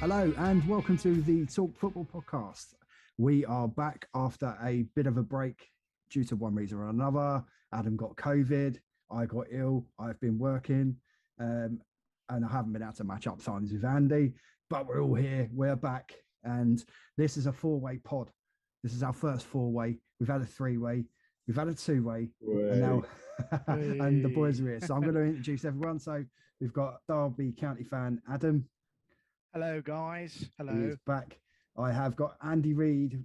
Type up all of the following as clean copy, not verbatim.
Hello and welcome to the Talk Football Podcast. We are back after a bit of a break due to one reason or another. Adam got COVID, I got ill, I've been working, and I haven't been able to match up times with Andy, but we're all here, we're back, and this is a four-way pod. This is our first four-way. We've had a three-way, we've had a two-way, and now and the boys are here. So I'm going to introduce everyone. So we've got Derby County fan Adam. Hello, guys. Hello. He is back. I have got Andy Reid,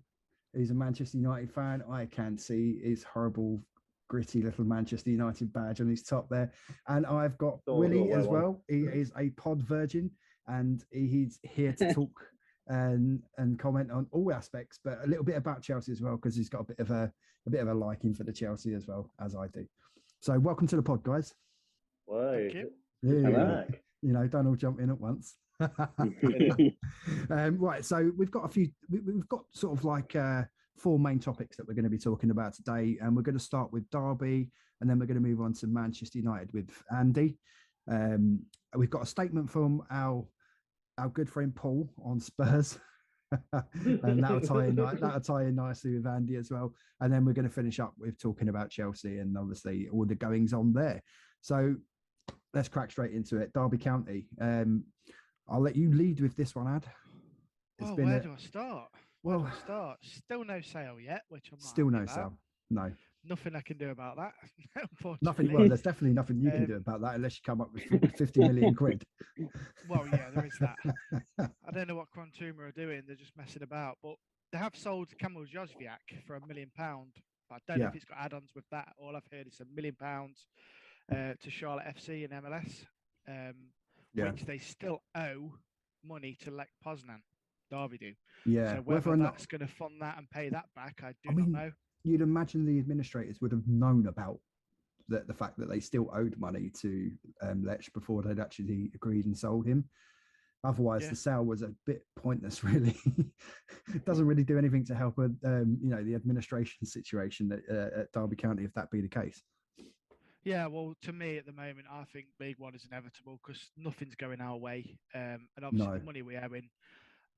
who's a Manchester United fan. I can see his horrible, gritty little Manchester United badge on his top there. And I've got Willie as well. He is a pod virgin, and he's here to talk and comment on all aspects, but a little bit about Chelsea as well, because he's got a bit of a liking for the Chelsea as well, as I do. So welcome to the pod, guys. Thank you. Yeah. You know, don't all jump in at once. Right, so we've got we've got sort of like four main topics that we're going to be talking about today, and we're going to start with Derby, and then we're going to move on to Manchester United with Andy. We've got a statement from our good friend Paul on Spurs, and that'll tie in nicely with Andy as well, and then we're going to finish up with talking about Chelsea and obviously all the goings on there. So let's crack straight into it. Derby County. I'll let you lead with this one, Ad. Where do I start? Still no sale yet, which I'm still no sale. No. Nothing I can do about that. Nothing. Well, there's definitely nothing you can do about that unless you come up with 50 million quid. Well, yeah, there is that. I don't know what Quantuma are doing. They're just messing about. But they have sold Kamil Jozwiak for £1 million. But I don't know if it's got add-ons with that. All I've heard is £1 million to Charlotte FC and MLS. Which they still owe money to Lech Poznan. Derby do. Yeah. So whether that's going to fund that and pay that back, I don't know. You'd imagine the administrators would have known about the fact that they still owed money to Lech before they'd actually agreed and sold him. Otherwise, the sale was a bit pointless, really. It doesn't really do anything to help the administration situation at Derby County, if that be the case. Yeah, well, to me at the moment, I think League One is inevitable because nothing's going our way. And obviously the money we owe in,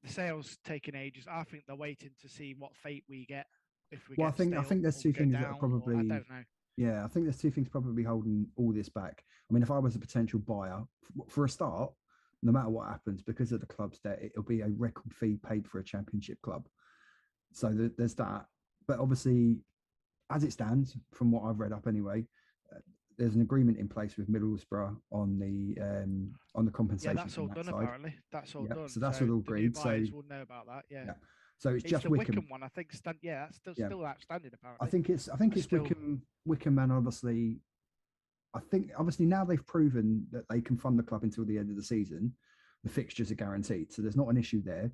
the sales taking ages. I think they're waiting to see what fate we get if we get I think there's two things that are probably... I don't know. Yeah, I think there's two things probably holding all this back. I mean, if I was a potential buyer, for a start, no matter what happens, because of the club's debt, it'll be a record fee paid for a championship club. So there's that. But obviously, as it stands, from what I've read up anyway, there's an agreement in place with Middlesbrough on the compensation. Yeah, that's all done. Apparently, that's all done. So that's all agreed. So we'll know about that. Yeah. So it's just the Wickham one. I think. That's still outstanding. Apparently, I think it's still... Wickham, and obviously now they've proven that they can fund the club until the end of the season. The fixtures are guaranteed, so there's not an issue there.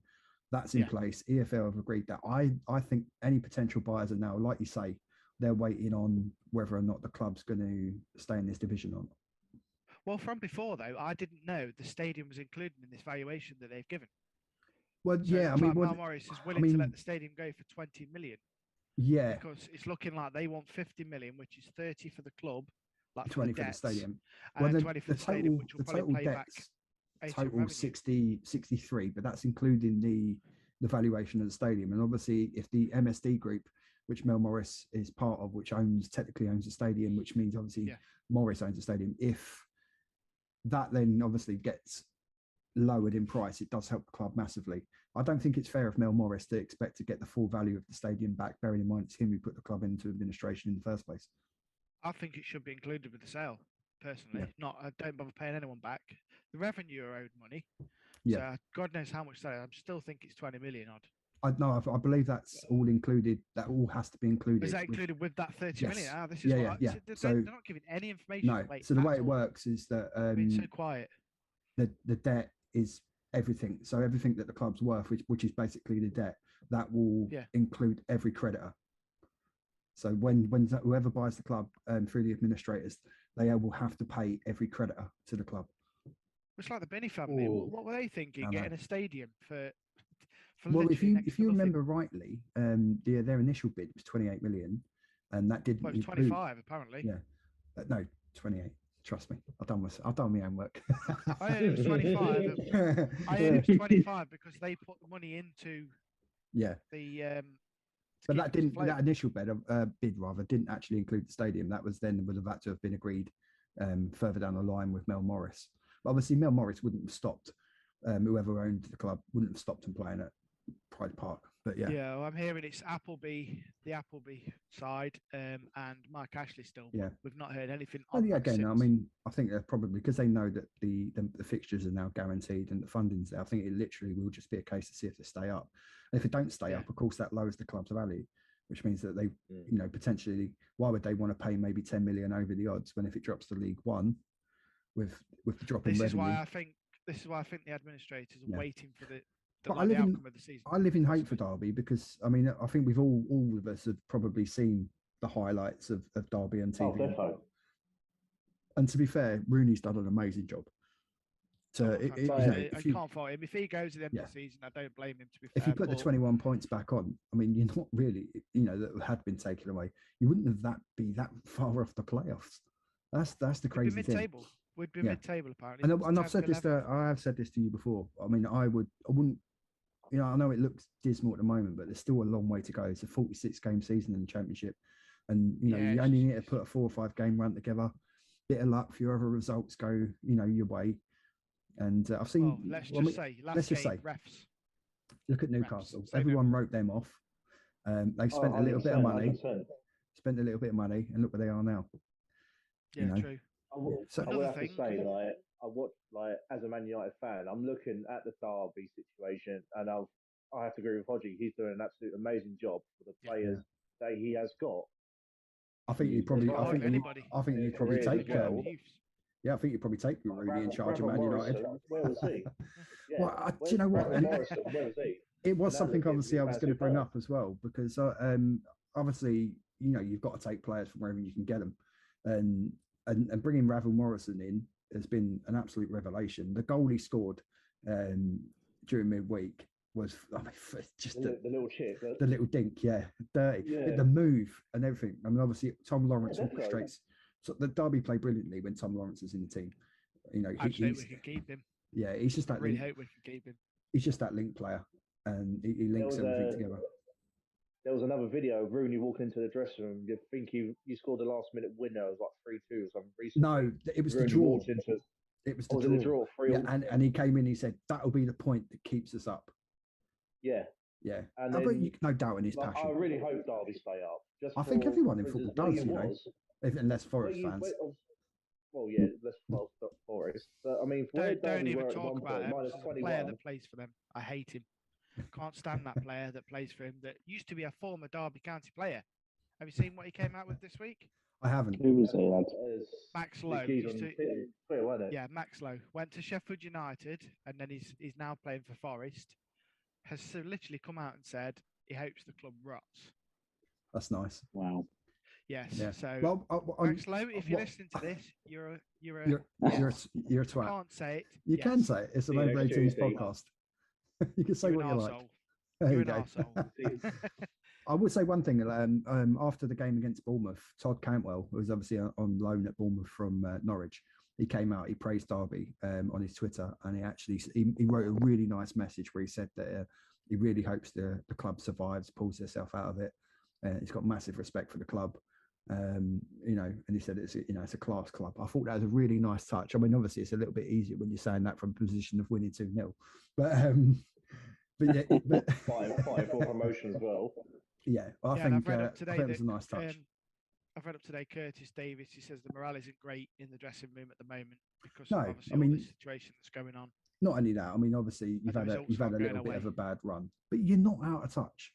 That's in place. EFL have agreed that. I think any potential buyers are now, like you say, they're waiting on whether or not the club's going to stay in this division or not. Well, from before, though, I didn't know the stadium was included in this valuation that they've given. Well, so Mel Morris is willing to let the stadium go for 20 million. Yeah. Because it's looking like they want 50 million, which is 30 for the club, like 20 for the stadium. And 20 for the stadium, which will probably pay back total 63, but that's including the valuation of the stadium. And obviously, if the MSD group, which Mel Morris is part of, which technically owns the stadium, which means obviously Morris owns the stadium. If that then obviously gets lowered in price, it does help the club massively. I don't think it's fair of Mel Morris to expect to get the full value of the stadium back, bearing in mind it's him who put the club into administration in the first place. I think it should be included with the sale, personally. I don't bother paying anyone back. The revenue are owed money. Yeah. So God knows how much that is. I still think it's 20 million odd. I believe that's all included. That all has to be included. Is that included with that 30 million? This is So they're not giving any information. No. So the way it works is that being so quiet. The debt is everything. So everything that the club's worth, which is basically the debt, that will include every creditor. So when whoever buys the club through the administrators, they will have to pay every creditor to the club. It's like the Benny family. What were they thinking? Getting a stadium for well, if you remember rightly, their initial bid was 28 million, and that didn't. Well, it was 25 apparently. Yeah, no, 28. Trust me, I've done my own work. I heard it was 25. I heard it was 25 because they put the money into the. But that didn't. That initial bid rather didn't actually include the stadium. That would have had to have been agreed further down the line with Mel Morris. But obviously, Mel Morris wouldn't have stopped. Whoever owned the club wouldn't have stopped him playing at Pride Park. But yeah, well, I'm hearing it's the Appleby side, and Mike Ashley still. Yeah, we've not heard anything. Well, yeah, again, I mean, I think they're probably because they know that the fixtures are now guaranteed and the funding's there. I think it literally will just be a case to see if they stay up. And if it don't stay up, of course, that lowers the club's value, which means that they, potentially, why would they want to pay maybe 10 million over the odds when if it drops to League One, with the drop in revenue? This is why I think the administrators are waiting for the outcome of the season. I live in hope for Derby because I mean I think we've all of us have probably seen the highlights of Derby on TV. Oh, and to be fair, Rooney's done an amazing job. I can't fault him. If he goes at the end of the season, I don't blame him. To be fair, if you put the 21 points back on, I mean, you're not really, that had been taken away. You wouldn't have be that far off the playoffs. That's the crazy thing. We'd be mid-table apparently. And I've said this I have said this to you before. I mean, I wouldn't. I know it looks dismal at the moment, but there's still a long way to go. It's a 46-game season in the Championship, and you only need to put a 4 or 5 game run together. Bit of luck, few other results go, your way. And I've seen. Let's just say, refs. Look at Newcastle. Everyone wrote them off. They spent a little bit of money. 100%. Spent a little bit of money, and look where they are now. Yeah, true. I would have to say, I watch, as a Man United fan, I'm looking at the Derby situation, and I have to agree with Hodgie. He's doing an absolute amazing job for the players that he has got. I think you probably. I think you probably take. I think you probably take Rooney in charge of Man United. Where was he? Well, do you know what? Morrison, where was he? It was something obviously I was going to bring up as well because obviously you've got to take players from wherever you can get them, and bringing Ravel Morrison in has been an absolute revelation. The goal he scored during midweek was just the little chip, the little dink, dirty, the move and everything. I mean, obviously Tom Lawrence orchestrates. So the Derby play brilliantly when Tom Lawrence is in the team. I hope we can keep him. Yeah, he's just that. I really hope we can keep him. He's just that link player, and he links everything together. There was another video of Rooney walking into the dressing room. You think he scored the last minute winner? It was like 3-2 or something. Recently. No, it was the draw. It was the draw. 3-3. And he came in. He said that'll be the point that keeps us up. Yeah. Yeah. And then, no doubt in his passion. I really hope Derby stay up. I think everyone in football does, unless Forest fans. Well, yeah, let's Forest. But I mean, don't even talk about him. The player that plays for them, I hate him. Can't stand that player that plays for him. That used to be a former Derby County player. Have you seen what he came out with this week? I haven't. Who was he? Max Lowe. Max Lowe went to Sheffield United, and then he's now playing for Forest. Has literally come out and said he hopes the club rots. That's nice. Wow. Yes. Yeah. So, Max Lowe, if you're listening to this, you're a twat. I can't say it. You can say it. It's an Over 18s podcast. You can say what you like. There you go. I would say one thing. After the game against Bournemouth, Todd Cantwell, who was obviously on loan at Bournemouth from Norwich, he came out. He praised Derby on his Twitter, and he wrote a really nice message where he said that he really hopes the club survives, pulls itself out of it. He's got massive respect for the club. And he said it's a class club. I thought that was a really nice touch. I mean, obviously it's a little bit easier when you're saying that from a position of winning 2-0, but five for promotion as well. Yeah, I think it was a nice touch. I've read up today. Curtis Davis. He says the morale isn't great in the dressing room at the moment because of obviously all the situation that's going on. Not only that, I mean, obviously you've had a little bit of a bad run, but you're not out of touch.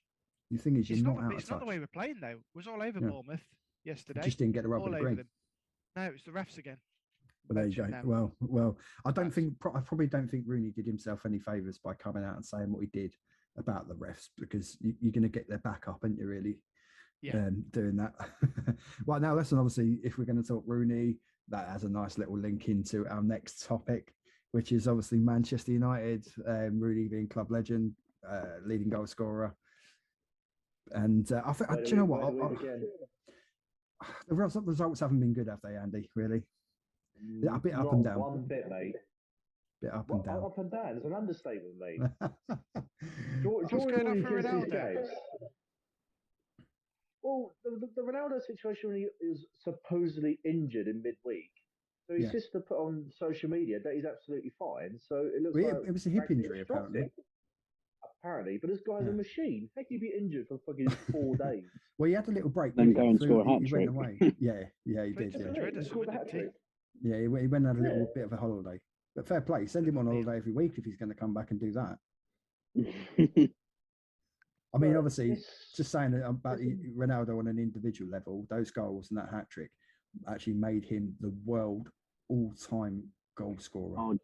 The thing is, you're not out of touch. It's not the way we're playing though. It was all over Bournemouth yesterday. Just didn't get the rub of the green. No, it was the refs again. Well, there you go. Well, I probably don't think Rooney did himself any favours by coming out and saying what he did about the refs because you're going to get their back up, aren't you? Really, doing that. Well, now listen. Obviously, if we're going to talk Rooney, that has a nice little link into our next topic, which is obviously Manchester United. Rooney being club legend, leading goal scorer. And I think, do you know what? The results haven't been good, have they, Andy? Really? A bit up Not and down. one bit, mate. Bit up and down. Up and down. It's an understatement, mate. What's going on for Ronaldo? Well, the Ronaldo situation, he was supposedly injured in midweek. So his sister put on social media that he's absolutely fine. So it looks like it was a hip injury, apparently. Apparently, but this guy's a machine. How can you be injured for fucking 4 days? Well, he had a little break. Then go and score a hat He trick. went away. Yeah, he did. Yeah, he went and had a little bit of a holiday. But fair play, send him on holiday every week if he's going to come back and do that. I mean, obviously, just saying about Ronaldo on an individual level, those goals and that hat trick actually made him the world all-time goal scorer.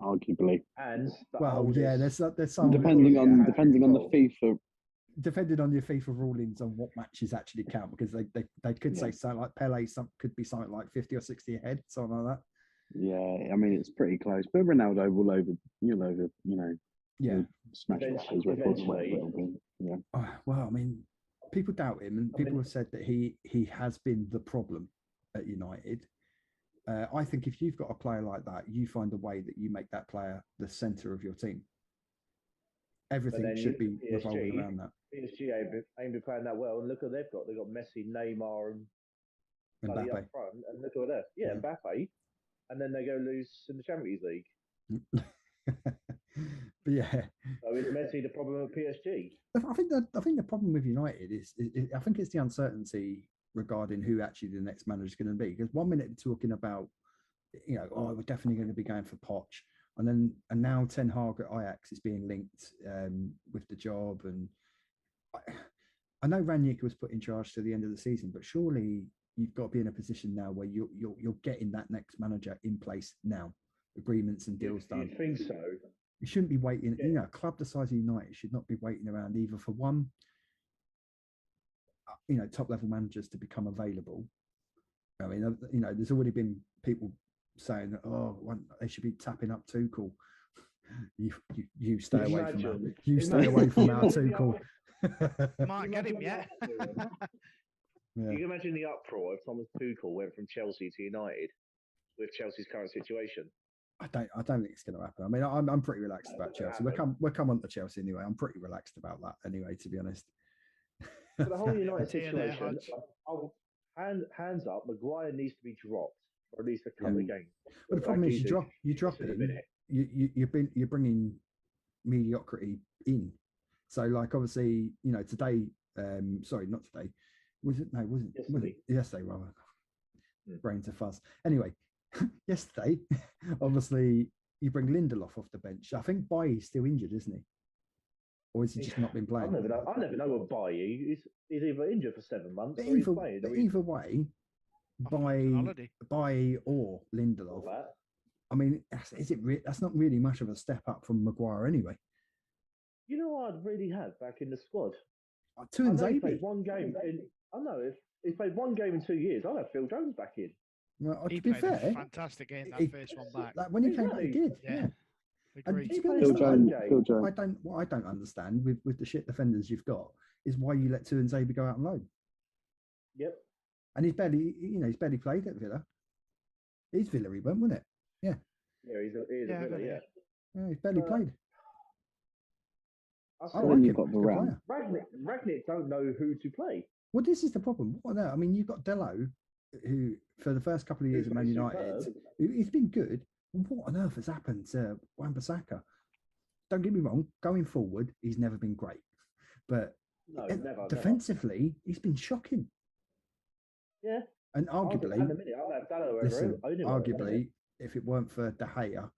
Arguably. And there's some depending on the FIFA. Depending on your FIFA rulings on what matches actually count, because they could say something like Pele, could be something like 50 or 60 ahead, something like that. Yeah, I mean it's pretty close, but Ronaldo will smash his records. Yeah. Well, I mean, people doubt him, and people have said that he has been the problem at United. I think if you've got a player like that, you find a way that you make that player the centre of your team. Everything should be revolving around that. PSG ain't been playing that well, and look what they've got. They've got Messi, Neymar, and Mbappe up front, and look at that. Yeah, Mbappe, and then they go lose in the Champions League. But yeah, so is Messi the problem with PSG? I think the problem with United is I think it's the uncertainty regarding who actually the next manager is going to be. Because 1 minute they're talking about, we're definitely going to be going for Poch, and now Ten Hag at Ajax is being linked with the job. And I know Ranić was put in charge to the end of the season, but surely you've got to be in a position now where you're getting that next manager in place now, agreements and deals done. You think so? You shouldn't be waiting. A club the size of United should not be waiting around either for one, top level managers to become available. I mean, there's already been people saying that they should be tapping up Tuchel. You stay away from that. You stay away from our Tuchel. Might get him yet. You can imagine the uproar if Thomas Tuchel went from Chelsea to United with Chelsea's current situation. I don't think it's going to happen. I mean, I'm pretty relaxed about Chelsea. We'll come on to Chelsea anyway. I'm pretty relaxed about that anyway, to be honest. For the whole United situation, hands up, Maguire needs to be dropped for at least a couple of games. But the problem is, you drop it. You're bringing mediocrity in. So, like, obviously, today. Sorry, not today. Was it? No, wasn't. Yesterday, rather. Brains are fuzz. Anyway, yesterday, obviously, you bring Lindelof off the bench. I think Bailly's still injured, isn't he? Or has he just not been playing? I never know what Bailly. He's either injured for 7 months or either, he's playing. Either way, Bailly or Lindelof. I mean, that's not really much of a step up from Maguire anyway. You know what I'd really have back in the squad? He played one game. If he played one game in 2 years, I'd have Phil Jones back in. Well, he to be played fair, a fantastic game that first one back. When he came back, he did. Yeah. Agreed. Phil Jones. What I don't understand with the shit defenders you've got is why you let Tuanzebe go out on loan. Yep. And he's barely played at Villa. He's Villa, he went, wasn't it? Yeah. Yeah, he's a Villa, yeah. Yeah, he's barely played. I like him. You've got Varane. Rangnick don't know who to play. Well, this is the problem. I mean, you've got Dello, who for the first couple of years at Man United, he's been good. What on earth has happened to Wan-Bissaka? Don't get me wrong, going forward, he's never been great. But defensively, he's been shocking. Yeah. And arguably, if it weren't for De Gea,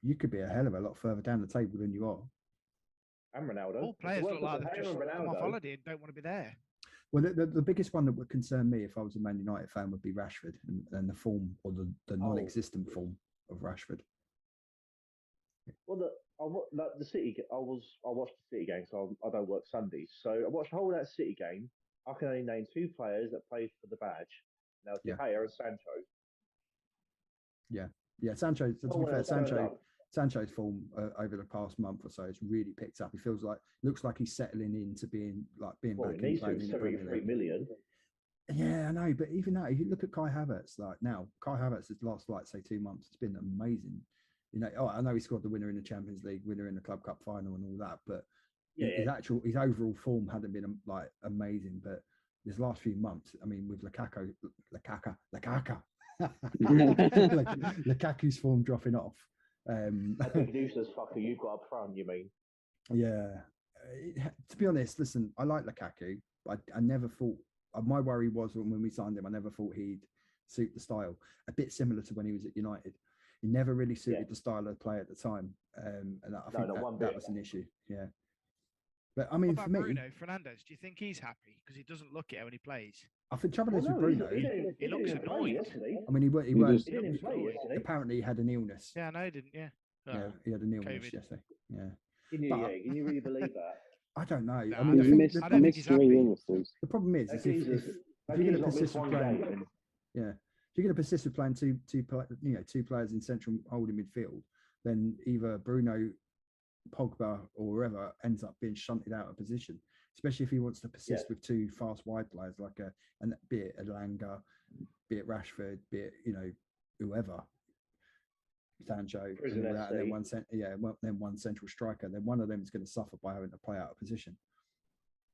you could be a hell of a lot further down the table than you are. And Ronaldo. All players look like they've just come off holiday and don't want to be there. Well, the biggest one that would concern me if I was a Man United fan would be Rashford and the form or the non-existent form of Rashford. Well, the City. I watched the City game, so I don't work Sundays. So I watched the whole of that City game. I can only name 2 players that played for the badge. Now, De Gea and Sancho. Yeah. Sancho. To be fair, Sancho's form over the past month or so has really picked up. He looks like he's settling into being back in playing in the Premier League. 3 million. Yeah, I know, but even now, if you look at Kai Havertz, like now, Kai Havertz has lost like say 2 months. It's been amazing. You know, I know he scored the winner in the Champions League, winner in the Club Cup final, and all that. But his overall form hadn't been like amazing. But this last few months, I mean, with Lukaku's form dropping off. A big useless fucker you've got up front, you mean? Yeah. To be honest, listen, I like Lukaku, but I never thought. My worry was when we signed him, I never thought he'd suit the style. A bit similar to when he was at United. He never really suited the style of play at the time, and I think that was an issue. Yeah. But I mean, for me, Bruno Fernandes, do you think he's happy because he doesn't look it when he plays? I think trouble is with Bruno. He looks annoyed. I mean, he weren't. Apparently, he had an illness. Yeah, no, he didn't. Yeah. Yeah, he had an illness yesterday. Yeah. Can you really believe that? I don't know. No, I mean, I don't think he's happy. The problem is if you're going to persist with playing, if you're going to persist with playing two players in central holding midfield, then either Bruno, Pogba, or whoever ends up being shunted out of position. Especially if he wants to persist with two fast wide players like be it Elanga, be it Rashford, be it whoever. Sancho, and then one central striker. Then one of them is going to suffer by having to play out of position.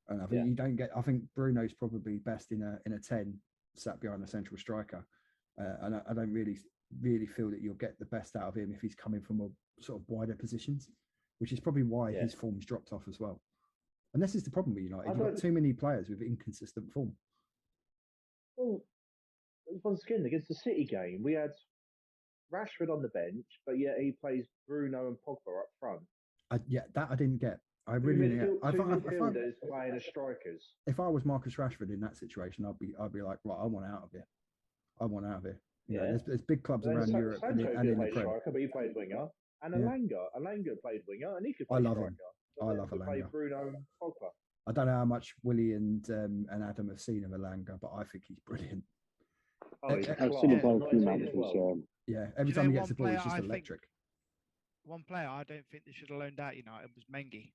And I think you don't get. I think Bruno's probably best in a 10 sat behind a central striker, and I don't really feel that you'll get the best out of him if he's coming from a sort of wider positions, which is probably why his form's dropped off as well. And this is the problem with United. You've got too many players with inconsistent form. Well, once again, against the City game, we had Rashford on the bench, but yet he plays Bruno and Pogba up front. That I didn't get. I really didn't get. I midfielders playing as strikers. If I was Marcus Rashford in that situation, I'd be like, right, I want out of here. I want out of here. You know, there's big clubs around Europe and in the Prem. Striker, but he played winger. And Elanga played winger, and he could play I love striker. him. I love Elanga. Bruno and Pogba. I don't know how much Willie and Adam have seen of Elanga, but I think he's brilliant. I've seen him both few matches. Yeah, every time he gets the ball, he's just electric. One player I don't think they should have loaned out United was Mengi.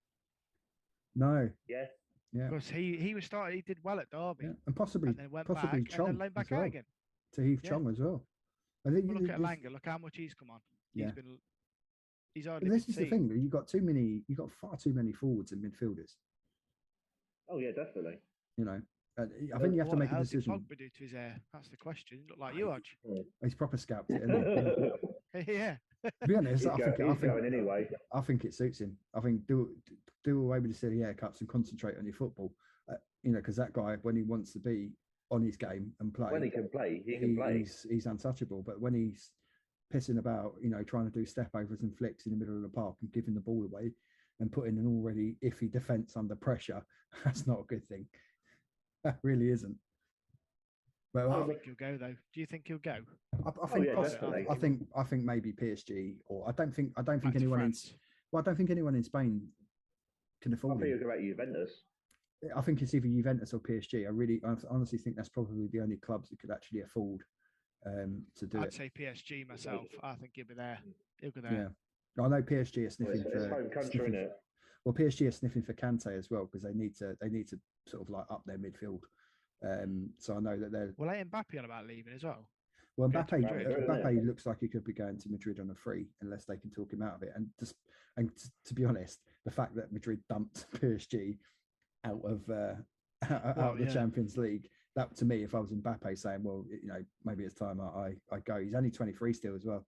No. Yeah. Because he was started. He did well at Derby, and possibly Chong and then loaned back out again. To Heath Chong as well. I think look at Elanga. Look how much he's come on. He's already. This is the thing. You've got far too many forwards and midfielders. Oh yeah, definitely. You know, I think you have to make a decision. What did Pogba do to his hair? That's the question. He looked like you, Hodge. He's proper scalped it, isn't he? Yeah. To be honest, I think it suits him. I think do away with the silly haircuts and concentrate on your football. Because that guy, when he wants to be on his game and play, when he can play, he can play. He's untouchable. But when he's pissing about, trying to do step overs and flicks in the middle of the park and giving the ball away and putting an already iffy defence under pressure, that's not a good thing. That really isn't. But I think he'll go though. Do you think he'll go? I think possibly. I think maybe PSG, or I don't think anyone I don't think anyone in Spain can afford. I think he'll go back to Juventus. I think it's either Juventus or PSG. I honestly think that's probably the only clubs that could actually afford to do it. I'd say PSG myself. I think he'll be there. He'll go there. Yeah, I know PSG are sniffing for home country, isn't it? Well, PSG are sniffing for Kante as well because they need to sort of like up their midfield. So I know that they're. Well, ain't Mbappe on about leaving as well? Well, Mbappe looks like he could be going to Madrid on a free unless they can talk him out of it. And to be honest, the fact that Madrid dumped PSG out of the Champions League, that to me, if I was Mbappe saying, well, maybe it's time I go. He's only 23 still as well.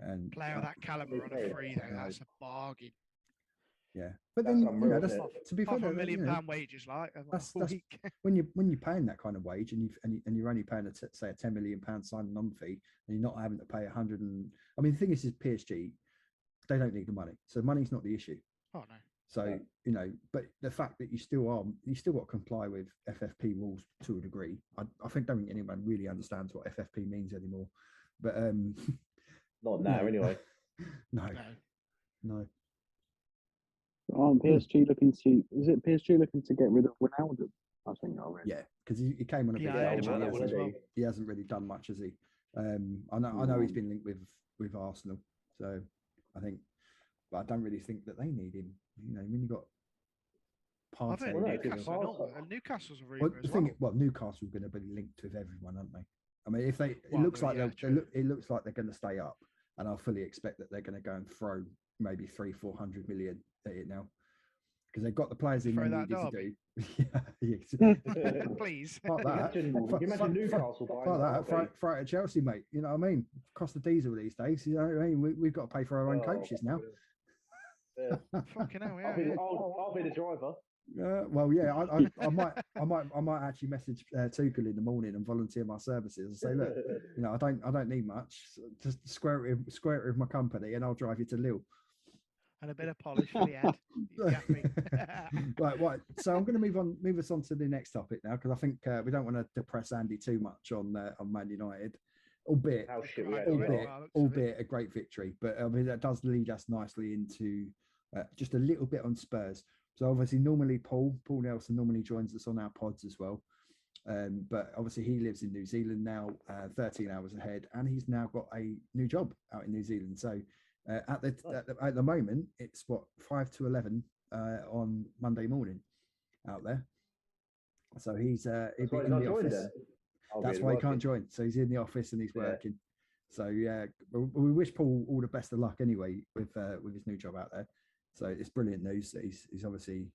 And player of that caliber on a free, though, that's a bargain. Yeah, but then that's to be fair, £1 million wages, like that's when you're paying that kind of wage and you're only paying say a £10 million signing on fee and you're not having to pay 100 and I mean the thing is PSG, they don't need the money, so money's not the issue. Oh no. So but the fact that you still got to comply with FFP rules to a degree. I don't think anyone really understands what FFP means anymore. But not now anyway. No. Aren't PSG looking to? Is it PSG looking to get rid of Ronaldo? I think I read. Yeah, because he came on a bit. He hasn't really done much, has he? I know he's been linked with Arsenal, so I think, but I don't really think that they need him. When you got I've heard Newcastle's a rumour as well. Newcastle are going to be linked with everyone, aren't they? I mean, if it looks like they're going to stay up, and I fully expect that they're going to go and throw maybe 300-400 million at it now, because they've got the players in they needed to do. Please. Fuck that. Imagine Newcastle buying that. Throw it at Chelsea, mate. You know what I mean? Cost of diesel these days. You know what I mean? We've got to pay for our own coaches now. Yeah. Fucking hell, yeah. I'll be the driver. Well, yeah, I might actually message Tuchel in the morning and volunteer my services and say, look, you know, I don't need much. Just square it with my company, and I'll drive you to Lille. And a bit of polish for the head. Right. So I'm going to move us on to the next topic now, because I think we don't want to depress Andy too much on Man United, albeit a great victory. But I mean, that does lead us nicely into just a little bit on Spurs. So obviously, normally Paul Nelson normally joins us on our pods as well. But obviously he lives in New Zealand now, 13 hours ahead, and he's now got a new job out in New Zealand. So at the moment, it's 5 to 11 on Monday morning out there. So he'll be in the office. That's why he can't join. So he's in the office and he's working. So yeah, we wish Paul all the best of luck anyway with his new job out there. So it's brilliant news that he's obviously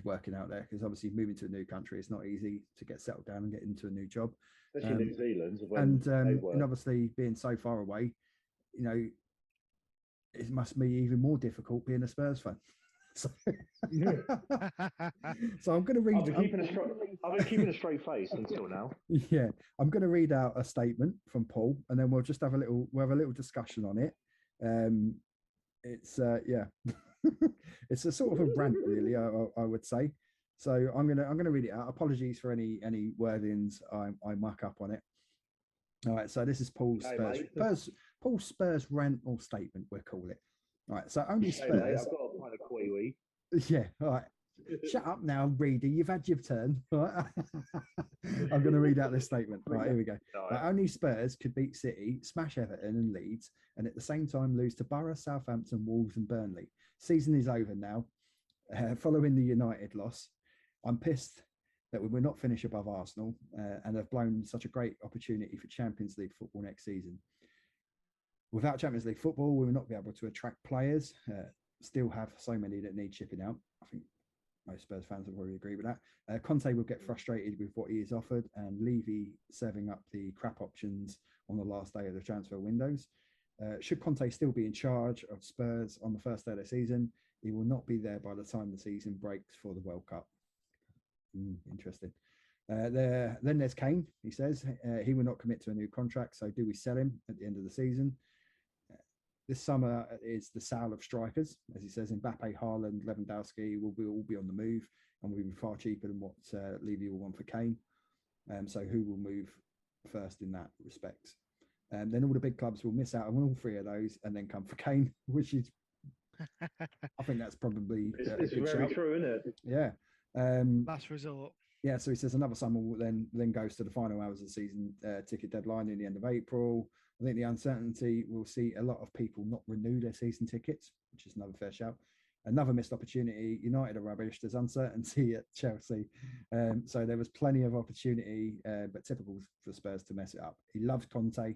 working out there, because obviously moving to a new country, it's not easy to get settled down and get into a new job. Especially New Zealand. And obviously being so far away, you know, it must be even more difficult being a Spurs fan. So, so I'm going to read. I've been keeping a straight face until now. Yeah, I'm going to read out a statement from Paul, and then we'll just have a little discussion on it. It's it's a sort of a rant, really. I would say. So I'm gonna read it out. Apologies for any wordings I muck up on it. All right. So this is Paul's Spurs rant or statement, we'll call it. All right. So only Spurs. Mate, I've got a kind of quee-wee. Yeah. All right. Shut up now, Reedy. You've had your turn. Right? I'm going to read out this statement. Right, here we go. Only Spurs could beat City, smash Everton and Leeds, and at the same time lose to Borough, Southampton, Wolves and Burnley. Season is over now. Following the United loss, I'm pissed that we will not finish above Arsenal and have blown such a great opportunity for Champions League football next season. Without Champions League football, we will not be able to attract players. Still have so many that need chipping out. I think most Spurs fans will probably agree with that. Conte will get frustrated with what he is offered, and Levy serving up the crap options on the last day of the transfer windows. Should Conte still be in charge of Spurs on the first day of the season, he will not be there by the time the season breaks for the World Cup. Interesting. Then there's Kane. He says he will not commit to a new contract, so do we sell him at the end of the season? This summer is the sale of strikers, as he says. Mbappe, Haaland, Lewandowski will all be on the move, and will be far cheaper than what Levy will want for Kane. So who will move first in that respect? Then all the big clubs will miss out on all three of those, and then come for Kane, which is, I think that's probably it's very true, isn't it? Yeah. Last resort. Yeah. So he says another summer will then goes to the final hours of the season ticket deadline in the end of April. I think the uncertainty will see a lot of people not renew their season tickets, which is another fair shout. Another missed opportunity. United are rubbish. There's uncertainty at Chelsea. So there was plenty of opportunity, but typical for Spurs to mess it up. He loves Conte,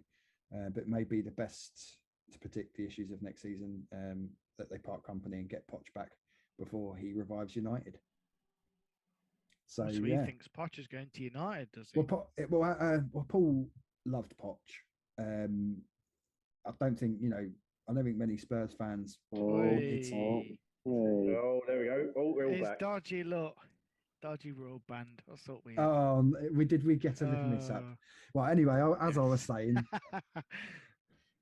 but may be the best to predict the issues of next season, that they part company and get Poch back before he revives United. So he thinks Poch is going to United, does he? Well, Paul loved Poch. I don't think many Spurs fans. Oh, there we go. Oh, we're all back. Dodgy rule band. That's what we. We get a little mix up. Well, anyway, as I was saying,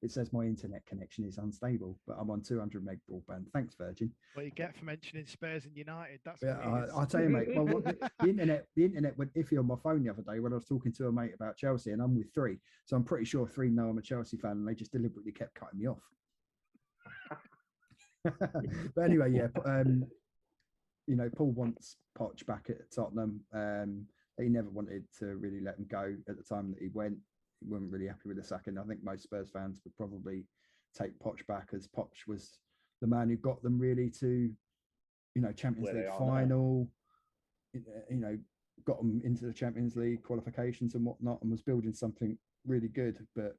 it says my internet connection is unstable, but I'm on 200 meg broadband. Thanks, Virgin. What you get for mentioning Spurs and United. That's I'll tell you, mate. Well, the internet went iffy on my phone the other day when I was talking to a mate about Chelsea, and I'm with 3, so I'm pretty sure 3 know I'm a Chelsea fan, and they just deliberately kept cutting me off. But anyway, yeah. Paul wants Poch back at Tottenham. He never wanted to really let him go at the time that he went. He wasn't really happy with the sacking. I think most Spurs fans would probably take Poch back, as Poch was the man who got them really to, Champions League final, got them into the Champions League qualifications and whatnot, and was building something really good. But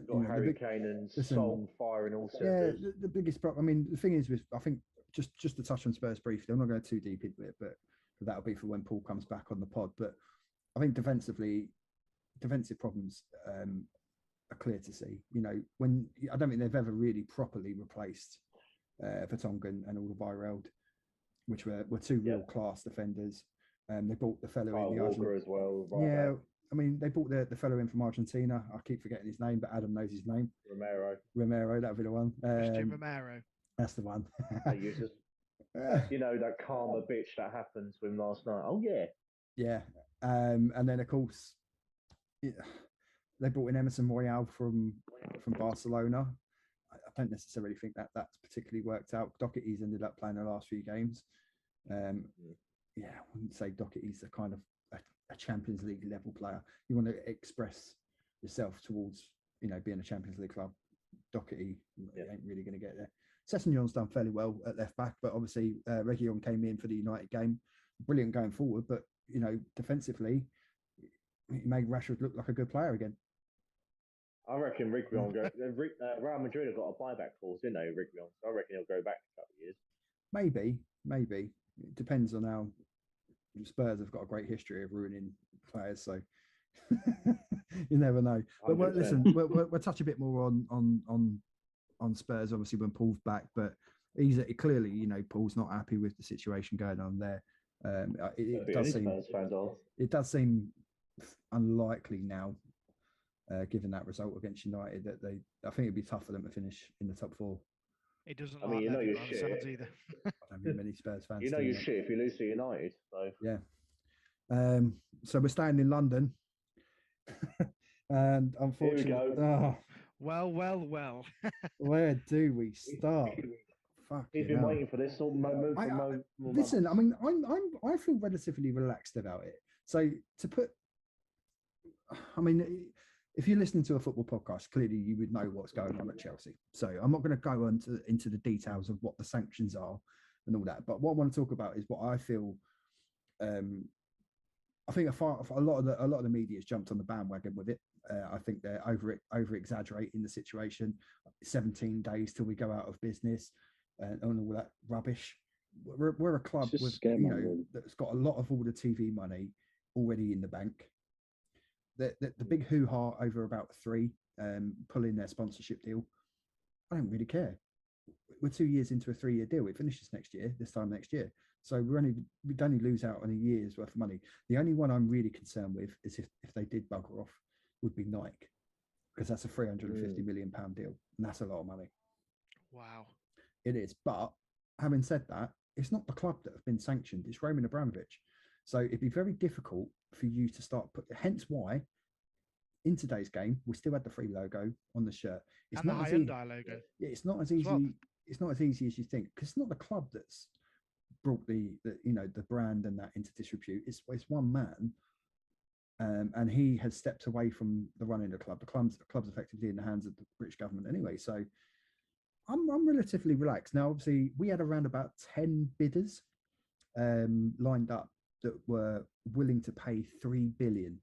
got Harry Kane and Son firing all cylinders. Yeah, the biggest problem. I mean, the thing is, I think just to touch on Spurs briefly, I'm not going too deep into it, but that'll be for when Paul comes back on the pod. But I think defensive problems are clear to see. When I don't think they've ever really properly replaced Vertonghen and Alderweireld, which were two real class defenders. They bought the fellow in the Argentina as well. Back. I mean, they bought the fellow in from Argentina. I keep forgetting his name, but Adam knows his name. Romero, that'd be the one. Christian Romero. That's the one. That karma bitch that happened to him last night. Oh, yeah. Yeah. And then, of course, they brought in Emerson Royal from Barcelona. I don't necessarily think that's particularly worked out. Doherty's ended up playing the last few games. I wouldn't say Doherty's a kind of a Champions League level player. You want to express yourself towards, being a Champions League club. Doherty ain't really going to get there. Sessegnon's done fairly well at left back, but obviously Reguilon came in for the United game. Brilliant going forward, but, defensively, he made Rashford look like a good player again. I reckon Reguilon Real Madrid have got a buyback clause, didn't they, Reguilon? So I reckon he'll go back a couple of years. Maybe. It depends on how Spurs have got a great history of ruining players, so you never know. But we'll touch a bit more on Spurs, obviously, when Paul's back. But he's clearly, Paul's not happy with the situation going on there. It does seem unlikely now, given that result against United, that I think it'd be tough for them to finish in the top four. It doesn't. I mean, you're shit either. I don't think many Spurs fans. You're shit if you lose to United. So yeah. So we're staying in London, and unfortunately, well. Where do we start? He's been waiting for this moment. Listen, I mean, I feel relatively relaxed about it. So if you're listening to a football podcast, clearly you would know what's going on at Chelsea. So I'm not going to go into the details of what the sanctions are and all that. But what I want to talk about is what I feel. I think a lot of the media has jumped on the bandwagon with it. I think they're over exaggerating the situation. 17 days till we go out of business and all that rubbish. We're a club with that's got a lot of all the TV money already in the bank. The big hoo-ha over about Three pulling their sponsorship deal, I don't really care. We're 2 years into a 3-year deal. It finishes this time next year. So we'd only lose out on a year's worth of money. The only one I'm really concerned with is if they did bugger off, would be Nike, because that's a £350 million deal, and that's a lot of money. Wow. It is. But having said that, it's not the club that have been sanctioned, it's Roman Abramovich. So it'd be very difficult for you to start hence why in today's game we still had the Free logo on the shirt. It's not the Hyundai logo. Yeah, it's not as easy. It's not as easy as you think, because it's not the club that's brought the brand and that into disrepute. It's one man, and he has stepped away from the running of the club. The club's effectively in the hands of the British government anyway. So I'm relatively relaxed now. Obviously, we had around about 10 bidders lined up that were willing to pay $3 billion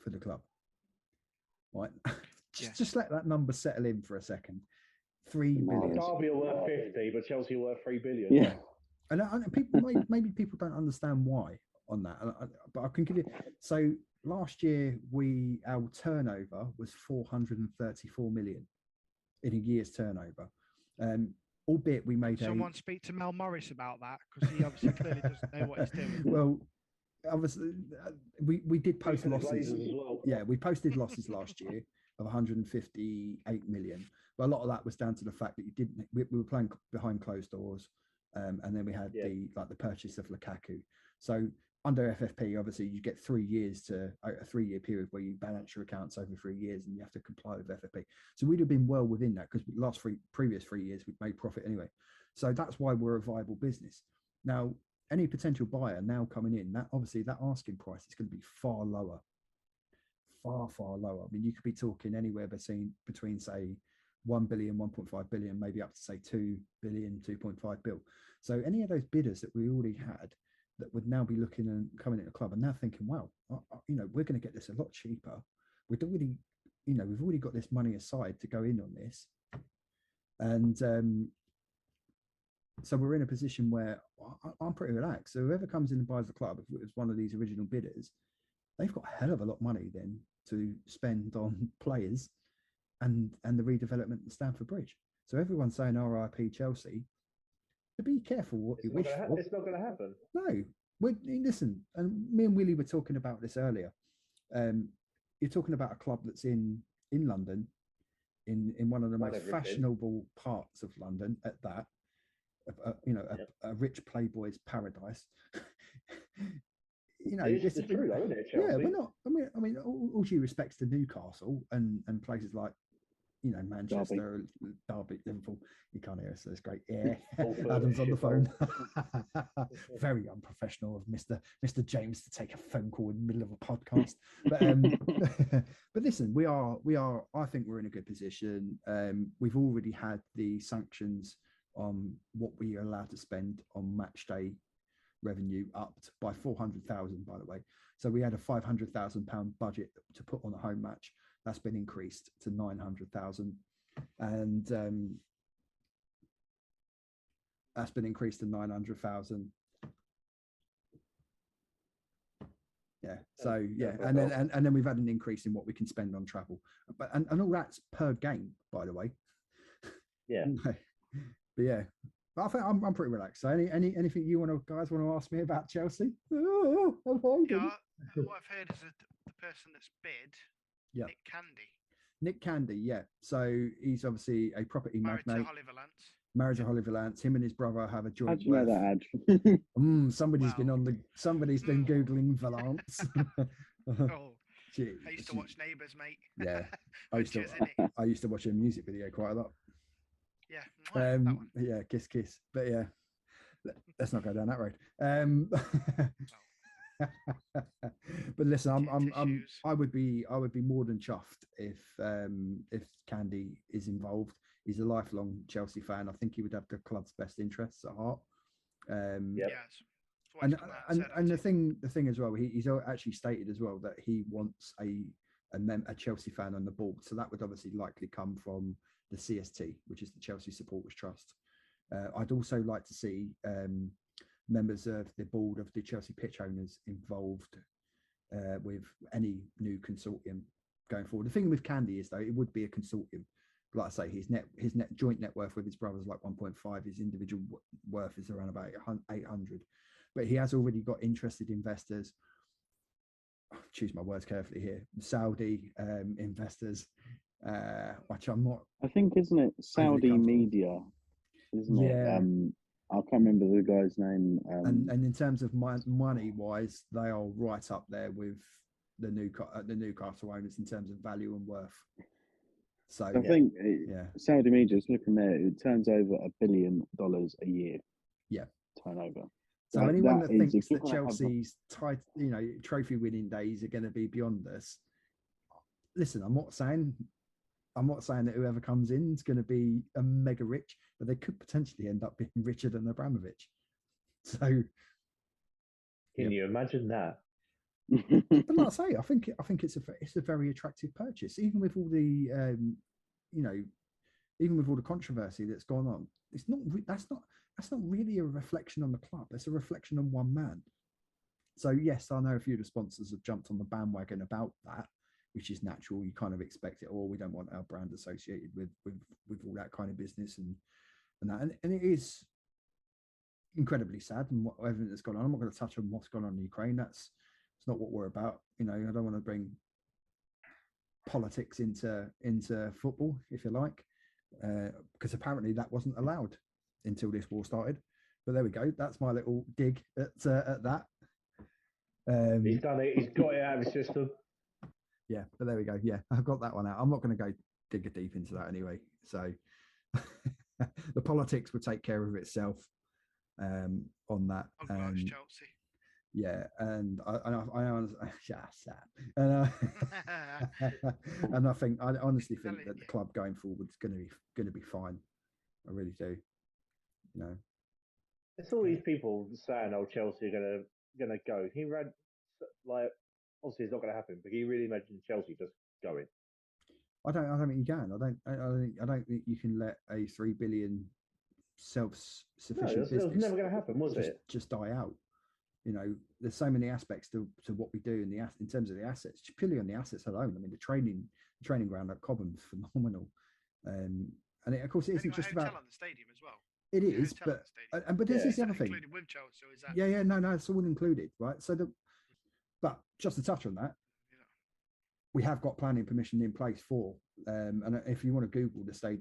for the club. Right, just let that number settle in for a second. $3 billion. Derby are worth 50, but Chelsea are worth $3 billion. Yeah, and people maybe people don't understand why on that, but I can give you. So last year our turnover was 434 million in a year's turnover. Albeit we made someone speak to Mel Morris about that, because he obviously clearly doesn't know what he's doing. Well, obviously we did post losses. Well. Yeah, we posted losses last year of 158 million, but a lot of that was down to the fact that we were playing behind closed doors, and then we had the purchase of Lukaku. So under FFP, obviously you get 3 years to a 3-year period where you balance your accounts over 3 years, and you have to comply with FFP. So we'd have been well within that, because previous 3 years we'd made profit anyway. So that's why we're a viable business. Now, any potential buyer now coming in, that asking price is going to be far lower. I mean, you could be talking anywhere between say 1 billion, 1.5 billion, maybe up to say 2 billion, 2.5 bill. So any of those bidders that we already had that would now be looking and coming into the club and now thinking, wow, we're going to get this a lot cheaper. We've already got this money aside to go in on this. And so we're in a position where I'm pretty relaxed. So whoever comes in and buys the club, if it was one of these original bidders, they've got a hell of a lot of money then to spend on players and the redevelopment of Stamford Bridge. So everyone's saying RIP Chelsea. To be careful what you wish for. It's not going to happen. No. Listen, and me and Willie were talking about this earlier. You're talking about a club that's in London, in one of the most fashionable parts of London at that. A rich playboy's paradise. It's true, though, isn't it, Chelsea? Yeah, we're not. I mean, all due respects to Newcastle and places like, Manchester, Derby, Liverpool. You can't hear us, so it's great. Yeah, Adam's on the phone. Very unprofessional of Mr. James to take a phone call in the middle of a podcast. But listen, we are. I think we're in a good position. We've already had the sanctions on what we are allowed to spend on match day revenue upped by 400,000, by the way. So we had a £500,000 budget to put on a home match. That's been increased to 900,000, and that's been increased to 900,000. Yeah. So yeah, and then we've had an increase in what we can spend on travel, but and all that's per game, by the way. Yeah. But yeah, I think I'm pretty relaxed. So anything you guys want to ask me about Chelsea? What I've heard is that the person that's bid. Yeah. Nick Candy. Yeah. So he's obviously a property magnate. Married to Holly Valance. Him and his brother have a joint. How'd you know that, Ad? Somebody's been Googling Valance. Gee, I used to watch Neighbours, mate. Yeah. I used to watch a music video quite a lot. Yeah. That one. Yeah, kiss. But yeah, let's not go down that road. But listen, I would be more than chuffed if Candy is involved. He's a lifelong Chelsea fan. I think he would have the club's best interests at heart. Yes. And the thing as well, he's actually stated as well that he wants a Chelsea fan on the board. So that would obviously likely come from the CST, which is the Chelsea Supporters Trust. I'd also like to see members of the board of the Chelsea pitch owners involved with any new consortium going forward. The thing with Candy is, though, it would be a consortium. Like I say, his joint net worth with his brothers like 1.5. His individual worth is around about 800. But he has already got interested investors. Choose my words carefully here. Saudi investors, which I'm not. I think, isn't it Saudi media? Isn't it? I can't remember the guy's name. And in terms of money wise, they are right up there with the Newcastle owners in terms of value and worth. So I think Saudi media is looking there. It turns over $1 billion a year. Yeah, turnover. So anyone that thinks that Chelsea's trophy winning days are going to be beyond us, listen, I'm not saying that whoever comes in is going to be a mega rich, but they could potentially end up being richer than Abramovich. So, can you imagine that? But like I say, I think it's a very attractive purchase, even with all the even with all the controversy that's gone on. That's not really a reflection on the club. It's a reflection on one man. So yes, I know a few of the sponsors have jumped on the bandwagon about that, which is natural. You kind of expect it. Or we don't want our brand associated with all that kind of business and that. And it is incredibly sad and everything that's gone on. I'm not going to touch on what's gone on in Ukraine. It's not what we're about. I don't want to bring politics into football, if you like, because apparently that wasn't allowed until this war started. But there we go. That's my little dig at that. He's done it. He's got it out of his system. Yeah, but there we go. Yeah, I've got that one out. I'm not going to go dig deep into that anyway. So the politics will take care of itself on that. Chelsea. Yeah, and I honestly, yeah, sad. And and I honestly think that the club going forward is going to be fine. I really do. You know, It's all these people saying, "Oh, Chelsea are gonna go." He read like obviously it's not gonna happen, but he really imagined Chelsea just going. I don't think you can. I don't think you can let a 3 billion self-sufficient No, it was business never gonna happen, was it? just die out. You know, there's so many aspects to what we do in terms of the assets, just purely on the assets alone. I mean, the training ground at Cobham's phenomenal, and of course it isn't just about on the stadium as well. It is, but this is the other thing. Included with Chelsea, or is that? Yeah, no, it's all included, right? But just to touch on that, we have got planning permission in place for, and if you want to Google the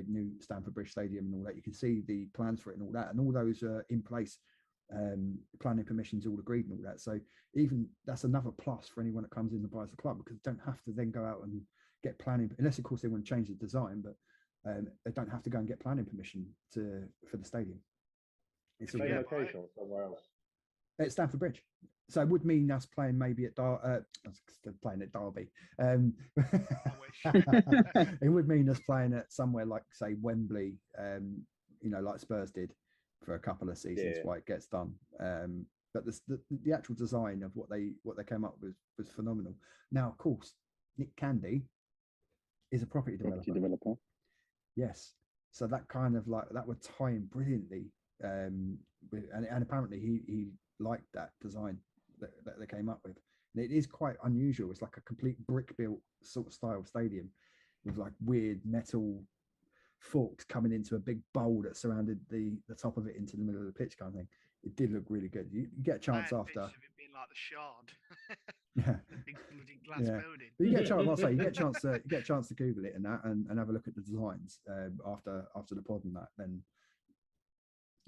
new Stamford Bridge Stadium and all that, you can see the plans for it and all that, and all those are in place. Planning permissions all agreed and all that. So even that's another plus for anyone that comes in and buys the club, because they don't have to then go out and get planning, unless of course they want to change the design, but they don't have to go and get planning permission for the stadium. It's same location or somewhere else. At Stamford Bridge. So it would mean us playing maybe at playing at Derby. It would mean us playing at somewhere like, say, Wembley, like Spurs did for a couple of seasons while it gets done. But the actual design of what they came up with was phenomenal. Now, of course, Nick Candy is a property developer. Yes. So that kind of that would tie in brilliantly. And apparently he liked that design that they came up with. And it is quite unusual. It's like a complete brick built sort of style stadium with like weird metal forks coming into a big bowl that surrounded the top of it into the middle of the pitch kind of thing. It did look really good. You get a chance after. It being like the Shard. Yeah. The big bloody glass building. But you get a chance. I'll say you get a chance to Google it and that, and have a look at the designs after the pod and that. Then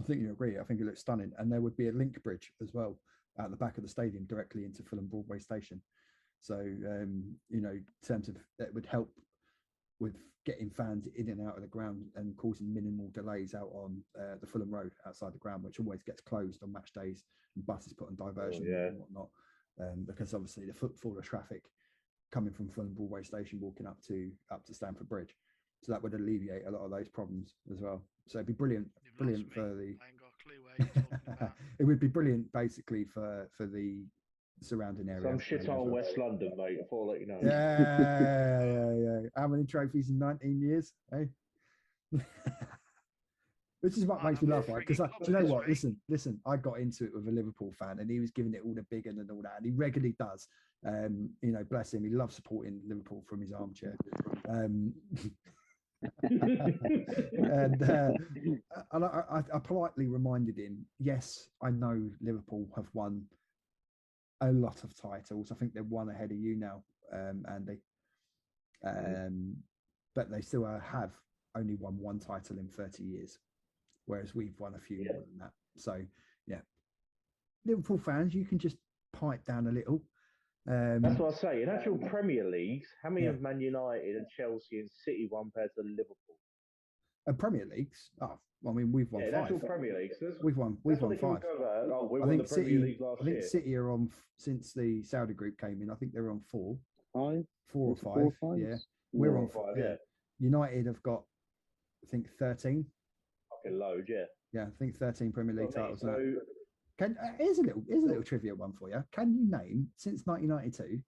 I think you agree. I think it looks stunning, and there would be a link bridge as well at the back of the stadium directly into Fulham Broadway Station. So in terms of that would help with getting fans in and out of the ground and causing minimal delays out on the Fulham Road outside the ground, which always gets closed on match days and buses put on diversion and whatnot, because obviously the footfall of traffic coming from Fulham Broadway Station walking up to Stamford Bridge. So that would alleviate a lot of those problems as well. So it'd be brilliant for the. I ain't got a clue where you're talking about. It would be brilliant, basically, for the surrounding area. Some shit on West London, mate. I thought, let you know. Yeah. How many trophies in 19 years? Eh? Which is what makes me laugh, right? Because do you know what? Listen. I got into it with a Liverpool fan, and he was giving it all the big and all that, and he regularly does. Bless him. He loves supporting Liverpool from his armchair. And I politely reminded him, yes, I know Liverpool have won a lot of titles. I think they're one ahead of you now, Andy. But they still have only won one title in 30 years, whereas we've won a few more than that. So, yeah, Liverpool fans, you can just pipe down a little. That's what I say. In actual Premier Leagues, how many have Man United and Chelsea and City won compared to Liverpool? Premier Leagues? Oh, I mean, we've won 5. Actual Premier Leagues. We've won 5. I think City are on since the Saudi group came in. I think they're on 4. 5? 4 or 5. Yeah, we're on 5. Yeah. United have got, I think, 13. Fucking load, yeah. Yeah, I think 13 Premier League titles. So, here's a little trivia one for you. Can you name, since 1992,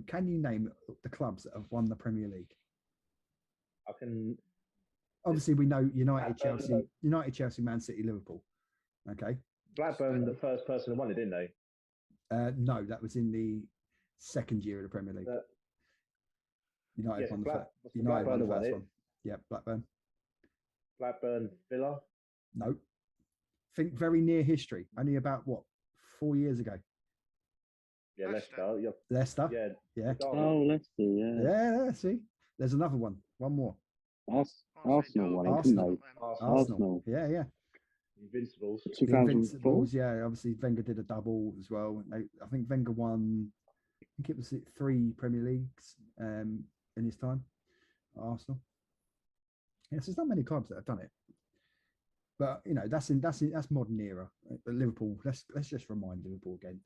can you name the clubs that have won the Premier League? I can. Obviously, we know United, Chelsea, Man City, Liverpool. Okay. Blackburn, the first person who won it, didn't they? No, that was in the second year of the Premier League. United won the first one. Yeah, Blackburn. Blackburn, Villa. No. Think very near history. Only about 4 years ago. Yeah, Leicester. Yeah. Leicester. Yeah. Oh, Leicester. Yeah. Yeah. See, there's another one. One more. Arsenal. Arsenal. Yeah. Invincibles. Invincibles. Yeah. Obviously, Wenger did a double as well. I think Wenger won. I think it was 3 Premier Leagues in his time. Arsenal. Yes, there's not many clubs that have done it. But that's modern era. But Liverpool, let's just remind Liverpool again,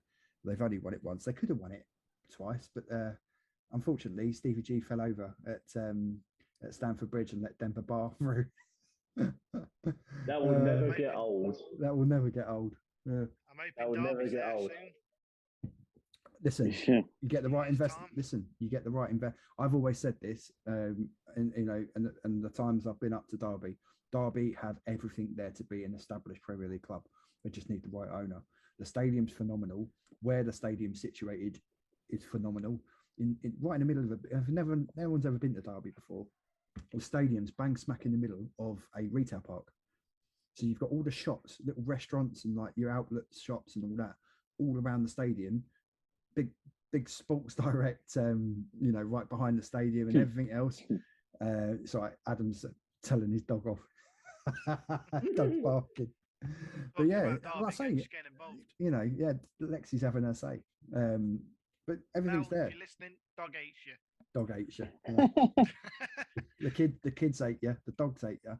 they've only won it once. They could have won it twice, but unfortunately, Stevie G fell over at Stamford Bridge and let Demba Ba through. That will never get old. That will never get old. Yeah. That will never get old. Listen, you get the right investment. Listen, you get the right invest. I've always said this, and the times I've been up to Derby have everything there to be an established Premier League club. They just need the right owner. The stadium's phenomenal. Where the stadium's situated is phenomenal. Right in the middle of it. No one's ever been to Derby before. The stadium's bang smack in the middle of a retail park. So you've got all the shops, little restaurants, and like your outlet shops and all that, all around the stadium. Big Sports Direct, right behind the stadium and everything else. So Adam's telling his dog off. Dog's barking. But yeah, like I say, Lexi's having her say. But everything's there. If you're listening, dog hates you. Dog hates you. Yeah. The kids hate you. The dogs hate you.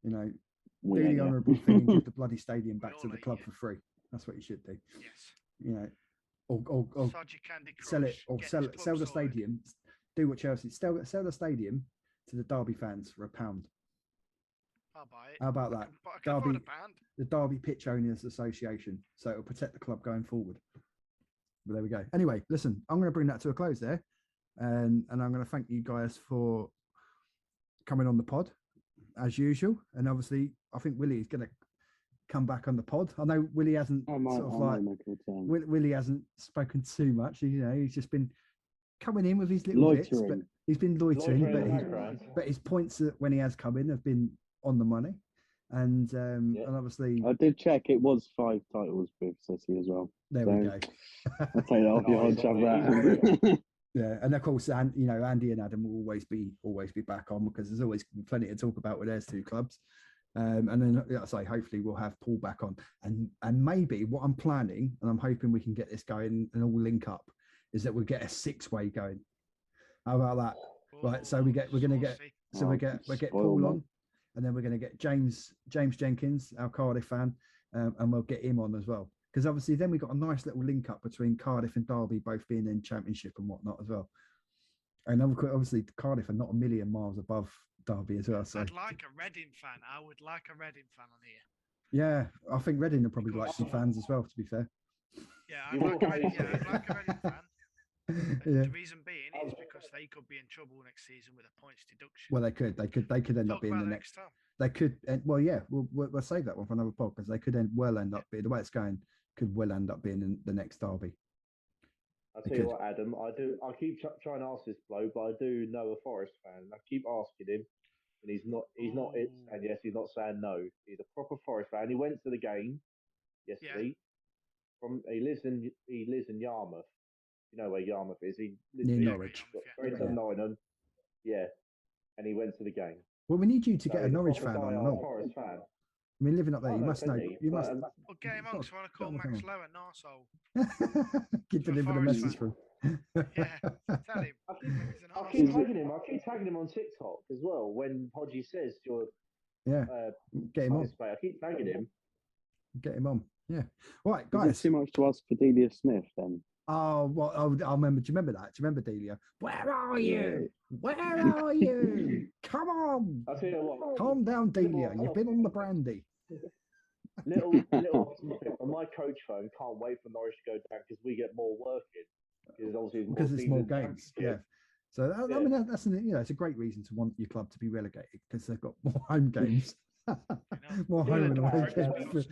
Do the honourable thing and give the bloody stadium back to the club for free. That's what you should do. Yes. Or sell it, or sell the stadium. Do what Chelsea sell the stadium to the Derby fans for £1. I'll buy it. How about that? I can afford £1. The Derby Pitch Owners Association. So it'll protect the club going forward. But there we go. Anyway, listen, I'm going to bring that to a close there, and I'm going to thank you guys for coming on the pod as usual. And obviously, I think Willie is going to come back on the pod. I know Willie hasn't Willie hasn't spoken too much. He's just been coming in with his little bits, but he's been loitering. But his points when he has come in have been on the money. And obviously, I did check. It was 5 titles with City as well. There we go. I'll take that off your hodge of that. Yeah, and of course, Andy and Adam will always be back on, because there's always plenty to talk about with those two clubs. And then, like I say, hopefully we'll have Paul back on, and maybe what I'm planning, and I'm hoping we can get this going and all link up, is that we'll get a 6-way going. How about that? Right, so we get Paul on, and then we're going to get James Jenkins, our Cardiff fan, and we'll get him on as well. Because obviously then we've got a nice little link up between Cardiff and Derby both being in Championship and whatnot as well. And obviously Cardiff are not a million miles above Derby as well. So I'd like a Reading fan. I would like a Reading fan on here. Yeah, I think Reading will probably like some fans as well, to be fair. Yeah, I'd like a Reading fan. The reason being is because they could be in trouble next season with a points deduction. Well, they could end up being the next time. They could. Well, yeah, we'll save that one for another pod, because they could end up being, the way it's going, could well end up being in the next Derby. I'll tell you what, Adam, I keep trying to ask this bloke, but I do know a Forest fan. I keep asking him, and he's not saying yes, he's not saying no. He's a proper Forest fan. He went to the game yesterday. He lives in Yarmouth. You know where Yarmouth is. He lives near Norwich. Friends of Nottingham. Yeah, and he went to the game. Well, we need you to get a Norwich fan on. Forest fan. I mean, living up there, you must know. You must. Well, get him on, so I want to call Max Lowe an arsehole. Keep delivering a message from. Yeah, tell him. I keep tagging him on TikTok as well when Podgy says you're. Yeah, get him on. I keep tagging him. Get him on. Yeah. All right, guys. Is it too much to ask for Delia Smith then? Oh, well, I remember. Do you remember that? Do you remember Delia? Where are you? Where are you? Come on. I'll tell you what. Calm down, Delia. You've been on the brandy. Little on my coach phone. Can't wait for Norwich to go down because we get more work in. Because it's more games. Yeah. So I mean, that's it's a great reason to want your club to be relegated, because they've got more home games. More home and away games.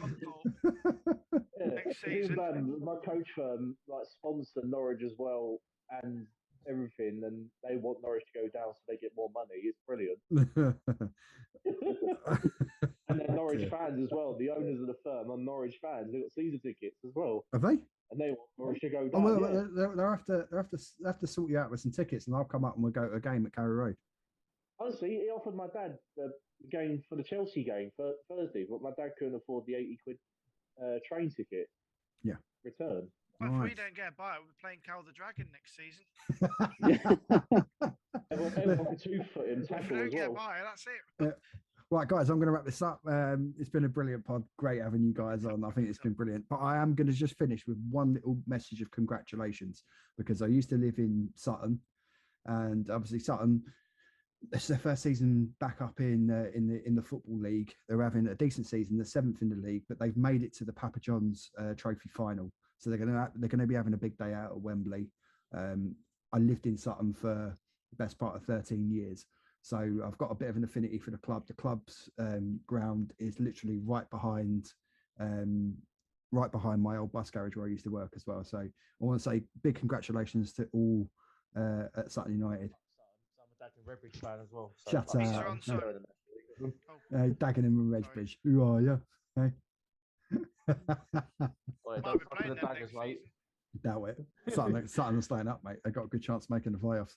Next season, my coach firm sponsor Norwich as well and everything, and they want Norwich to go down so they get more money. It's brilliant. And then Norwich fans as well. The owners of the firm are Norwich fans. They've got season tickets as well. Have they? And they want Norwich to go down. Oh, well, they'll have to sort you out with some tickets, and I'll come up and we'll go to a game at Carrow Road. Honestly, he offered my dad the game for the Chelsea game for Thursday, but my dad couldn't afford the £80 train ticket. Yeah. Return. Well, if we don't get by, we're playing Cal the Dragon next season. Everyone can 2-foot him tackle as well. If we don't get by, that's it. Right, guys, I'm going to wrap this up. It's been a brilliant pod. Great having you guys on. I think it's been brilliant. But I am going to just finish with one little message of congratulations, because I used to live in Sutton, and obviously Sutton, it's their first season back up in the football league. They're having a decent season, the 7th in the league, but they've made it to the Papa John's Trophy final. So they're going to be having a big day out at Wembley. I lived in Sutton for the best part of 13 years. So I've got a bit of an affinity for the club. The club's ground is literally right behind my old bus garage where I used to work as well. So I want to say big congratulations to all at Sutton United. I'm a Redbridge fan as well. So Shut up. Dagenham and Redbridge. Sorry. Who are you? Hey? Don't fuck with the Daggers, mate. Doubt it. Sutton are staying up, mate. They got a good chance of making the playoffs.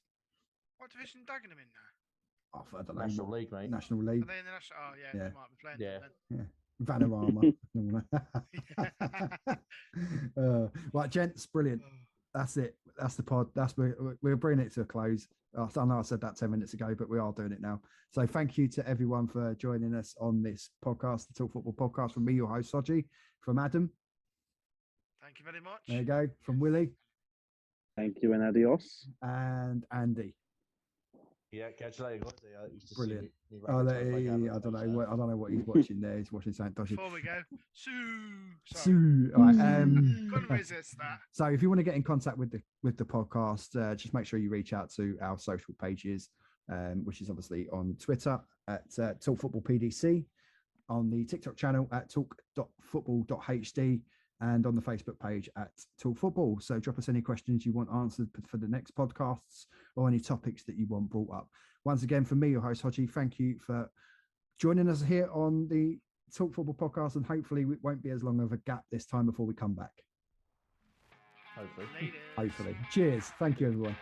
What division Dagenham in now? Oh, I don't know. National League, mate. National League. Are they in the national? Oh, yeah, they might be playing. Yeah. Vanarama. Right, gents, brilliant. That's it. That's the pod. We're bringing it to a close. I know I said that 10 minutes ago, but we are doing it now. So thank you to everyone for joining us on this podcast, the Talk Football podcast, from me, your host, Soji, from Adam. Thank you very much. There you go. From Willie. Thank you, and adios. And Andy. Yeah, catch you later. Brilliant. I don't know what he's watching there. He's watching something dodgy. Before we go, Sue. All right, couldn't resist that. So if you want to get in contact with the podcast, just make sure you reach out to our social pages, which is obviously on Twitter at Talk Football PDC, on the TikTok channel at talk.football.hd, and on the Facebook page at Talk Football. So drop us any questions you want answered for the next podcasts, or any topics that you want brought up. Once again, from me, your host, Hodgie, thank you for joining us here on the Talk Football podcast, and hopefully it won't be as long of a gap this time before we come back. Hopefully. Hopefully. Cheers. Thank you, everyone.